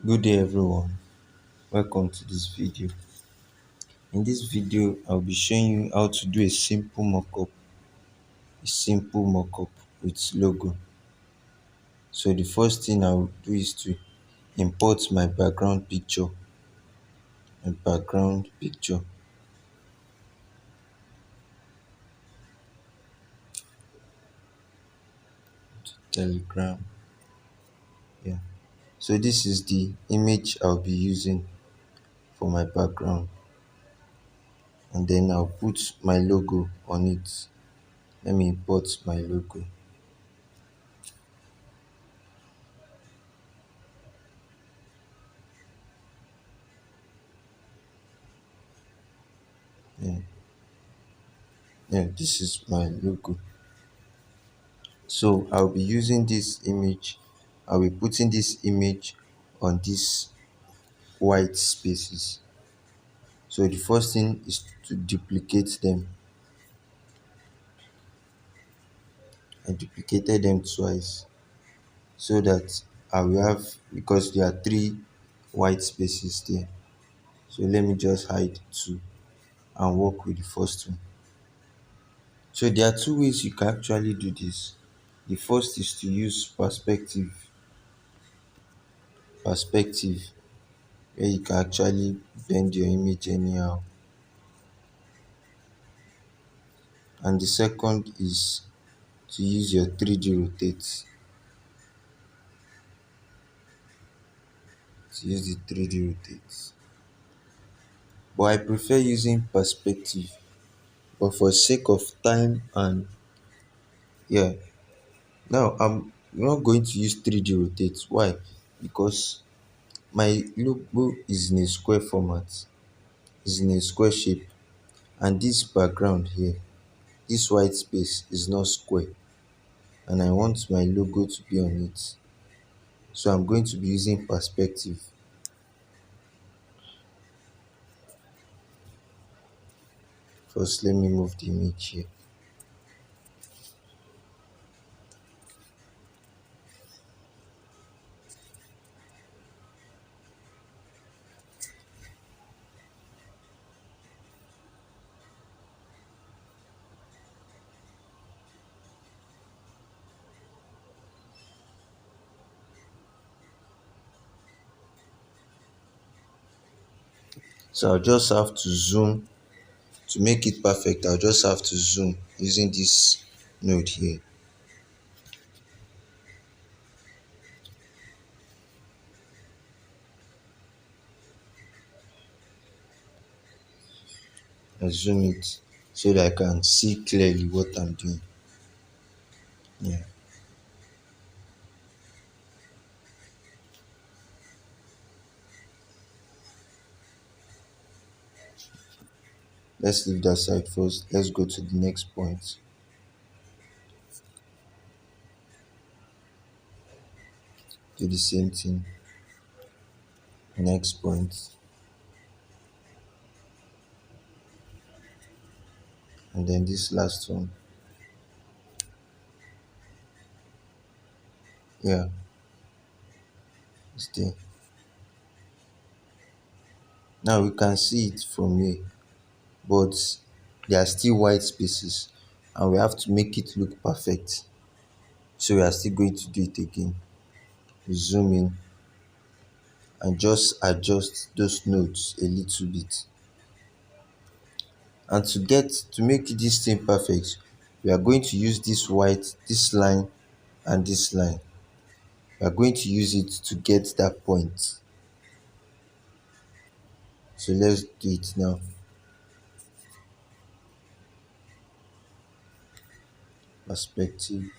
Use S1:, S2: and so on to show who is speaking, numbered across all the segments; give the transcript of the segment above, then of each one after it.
S1: Good day everyone, welcome to this video. In this video I'll be showing you how to do a simple mockup with logo. So the first thing I'll do is to import my background picture to Telegram. Yeah. So this is the image I'll be using for my background, and then I'll put my logo on it. Let me import my logo. Yeah, yeah, this is my logo. So I'll be using this image, I'll be putting this image on these white spaces. So the first thing is to duplicate them. I duplicated them twice so that I will have, because there are three white spaces there. So let me just hide two and work with the first one. So there are two ways you can actually do this. The first is to use perspective, where you can actually bend your image anyhow. And the second is to use your 3D rotate. To use the 3D rotate. But I prefer using perspective. But for sake of time and yeah. Now I'm not going to use 3D rotate. Why? Because my logo is in a square format, is in a square shape, and this background here, this white space is not square, and I want my logo to be on it. So I'm going to be using perspective. First, let me move the image here. So I'll just have to zoom to make it perfect. I'll just have to zoom using this node here. I zoom it so that I can see clearly what I'm doing. Yeah. Let's leave that side first. Let's go to the next point. Do the same thing. Next point. And then this last one. Yeah, it's there. Now we can see it from here, but there are still white spaces and we have to make it look perfect. So we are still going to do it again. Zoom in and just adjust those nodes a little bit. And to make this thing perfect, we are going to use this white, this line and this line. We are going to use it to get that point. So let's do it now. Perspective.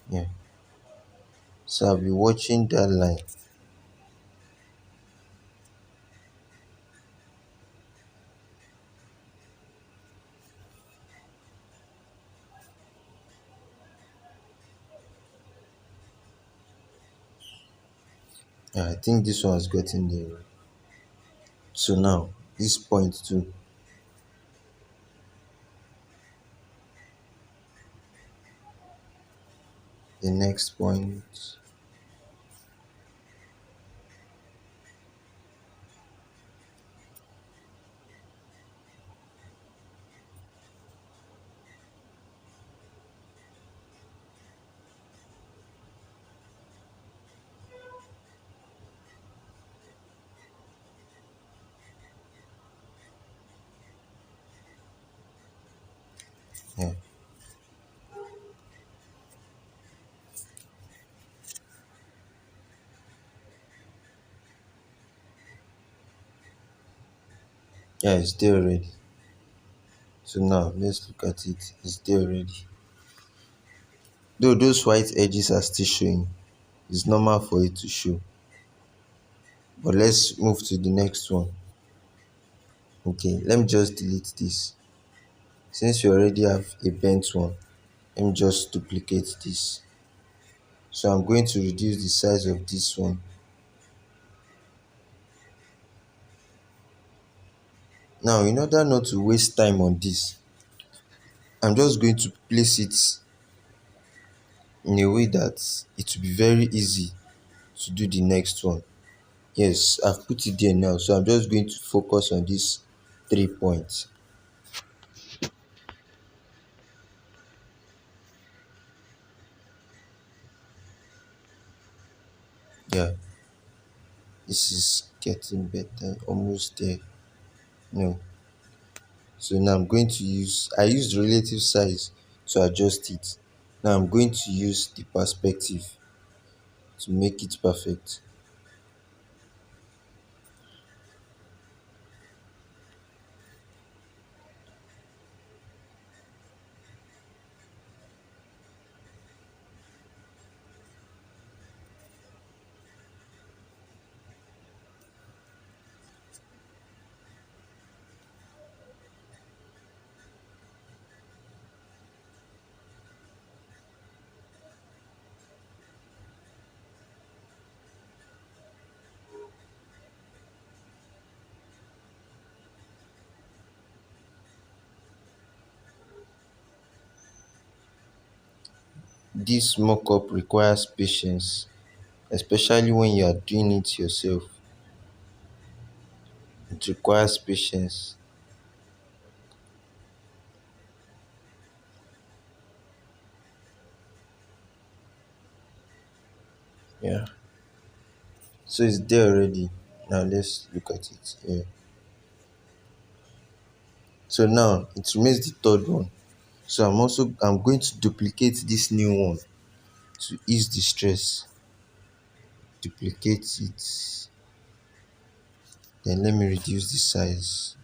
S1: Yeah. So I'll be watching that line. Yeah, I think this one has gotten there. So now this point too. The next point. Yeah, it's there already. So now let's look at it. It's there already. Though those white edges are still showing, it's normal for it to show. But let's move to the next one. Okay, let me just delete this. Since we already have a bent one, let me just duplicate this. So I'm going to reduce the size of this one. Now, in order not to waste time on this, I'm just going to place it in a way that it will be very easy to do the next one. Yes, I've put it there now, so I'm just going to focus on these 3 points. Yeah, this is getting better, almost there. No, so now I'm going to use, I used relative size to adjust it. Now I'm going to use the perspective to make it perfect. This mock-up requires patience, especially when you are doing it yourself. It requires patience. Yeah. So it's there already. Now let's look at it. Yeah. So now it remains the third one. So I'm going to duplicate this new one to ease the stress. Duplicate it. Then let me reduce the size.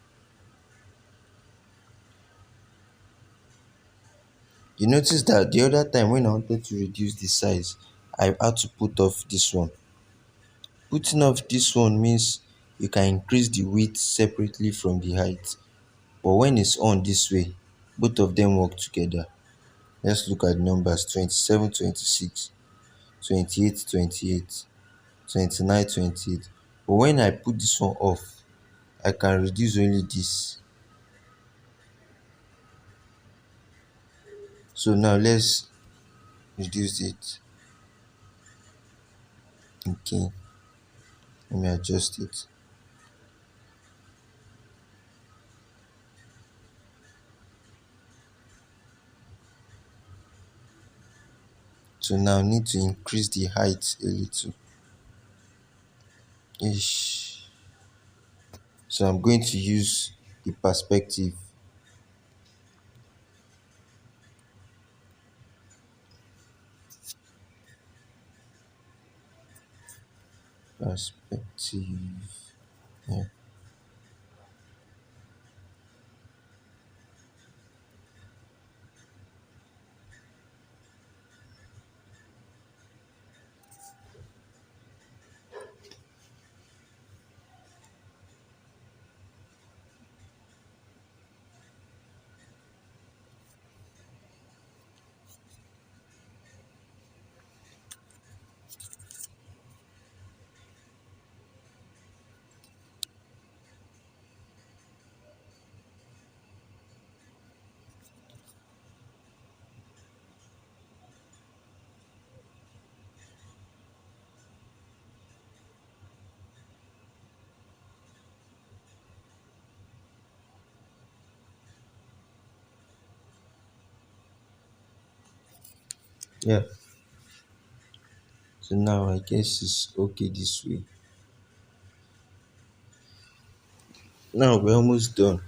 S1: You notice that the other time when I wanted to reduce the size, I had to put off this one. Putting off this one means you can increase the width separately from the height. But when it's on this way, both of them work together. Let's look at the numbers: 27, 26, 28, 28, 29, 28. But when I put this one off, I can reduce only this. So now let's reduce it. Okay, let me adjust it. So now I need to increase the height a little. Ish. So I'm going to use the perspective. Perspective. Yeah. Yeah. So now I guess it's okay this way. Now we're almost done.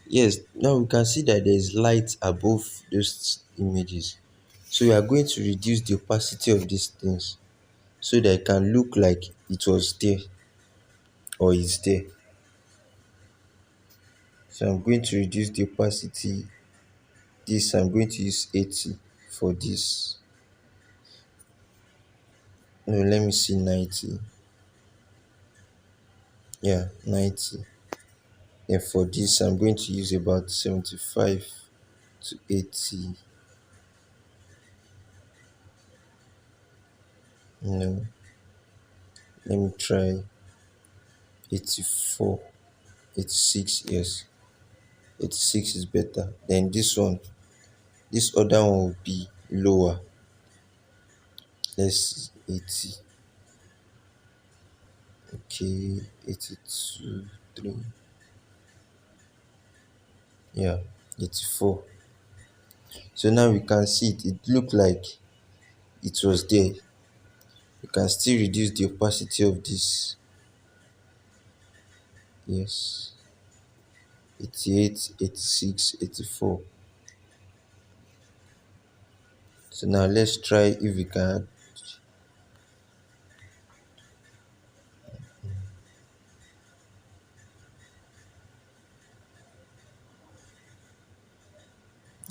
S1: Yes, now we can see that there is light above those images. So we are going to reduce the opacity of these things so that it can look like it was there or is there. So I'm going to reduce the opacity. This I'm going to use 80 for this. No, let me see 90. Yeah, 90. And for this I'm going to use about 75 to 80. No, let me try 84, 86. Yes, 86 is better. Then this other one will be lower. Let's 80. Okay, 82, 3. Yeah, 84. So now we can see it looked like it was there. You can still reduce the opacity of this. Yes, 88, 86, 84. So now let's try if we can.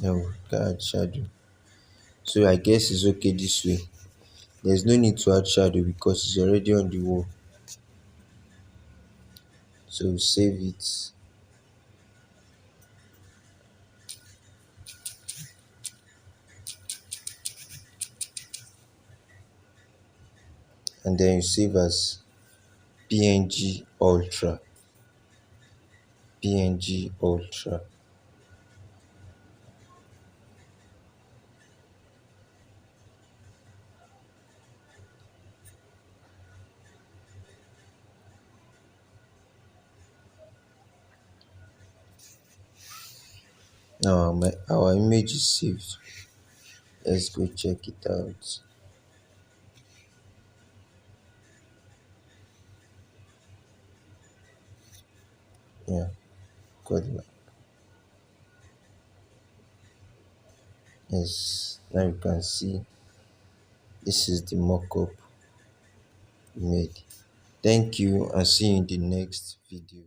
S1: No, we can add shadow. So I guess it's okay this way. There's no need to add shadow because it's already on the wall. So save it. And then you save as PNG Ultra. PNG Ultra. Now our image is saved. Let's go check it out. Yeah, Kurdlab. Yes, now you can see this is the mockup we made. Thank you and see you in the next video.